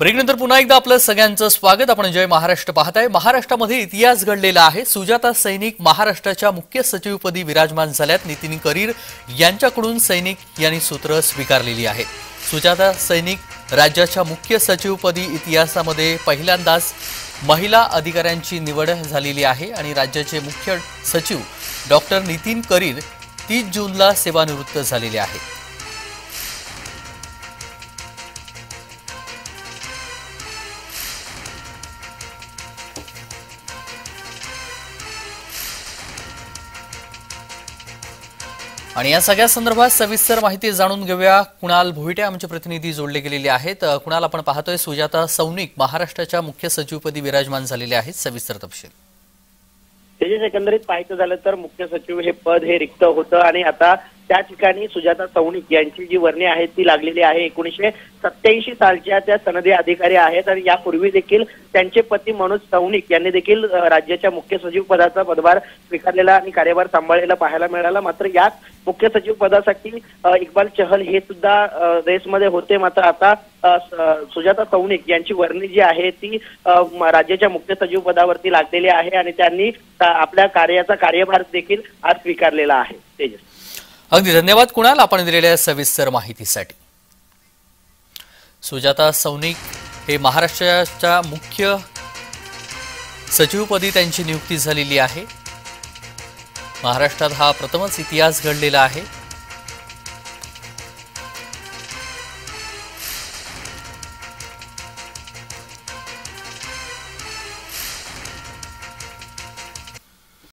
ब्रेकनंतर पुन्हा एकदा आपलं सगळ्यांचं स्वागत। आपण जय महाराष्ट्र पाहताय। महाराष्ट्रामध्ये इतिहास घडलेला आहे। सुजाता सैनिक महाराष्ट्राच्या मुख्य सचिवपदी विराजमान झाल्यात। नितीन करीर यांच्याकडून सैनिक यांनी सूत्र स्वीकारलेली आहे। सुजाता सैनिक राज्याच्या मुख्य सचिवपदी इतिहासामध्ये पहिल्यांदाच महिला अधिकाऱ्यांची निवड झालेली आहे आणि राज्याचे मुख्य सचिव डॉक्टर नितीन करीर 30 जूनला सेवानिवृत्त झालेले आहेत। आणि या सगळ्या संदर्भात सविस्तर माहिती जाणून घेऊया। कुणाल भोईटे आमचे प्रतिनिधी जोडले गेलेले आहेत। कुणाल, आपण पाहतोय सुजाता सैनिक महाराष्ट्राच्या मुख्य सचिवपदी विराजमान झालेले आहेत, सविस्तर तपशील। त्याच्या एकंदरीत पाहायचं झालं तर मुख्य सचिव हे पद हे रिक्त होतं आणि आता त्या ठिकाणी सुजाता सैनिक यांची जी वर्णी आहे ती लागलेली आहे। 1987 सालच्या त्या सनदी अधिकारी आहेत आणि यापूर्वी देखील त्यांचे पती मनोज सैनिक यांनी देखील राज्याच्या मुख्य सचिव पदाचा पदभार स्वीकारलेला आणि कार्यभार सांभाळलेला पाहायला मिळाला। मात्र याच मुख्य सचिव पदासाठी इक्बाल चहल हे सुद्धा रेसमध्ये होते। मात्र आता सुजाता सैनिक यांची वर्णी जी आहे ती राज्याच्या मुख्य सचिव पदावरती लागलेली आहे आणि त्यांनी आपल्या कार्याचा कार्यभार देखील आज स्वीकारलेला आहे। तेजस, अगदी धन्यवाद कुणाल, आपण दिलेल्या सविस्तर माहितीसाठी। सुजाता सैनिक हे महाराष्ट्राच्या मुख्य सचिवपदी त्यांची नियुक्ती झालेली आहे। महाराष्ट्रात हा प्रथमच इतिहास घडलेला आहे।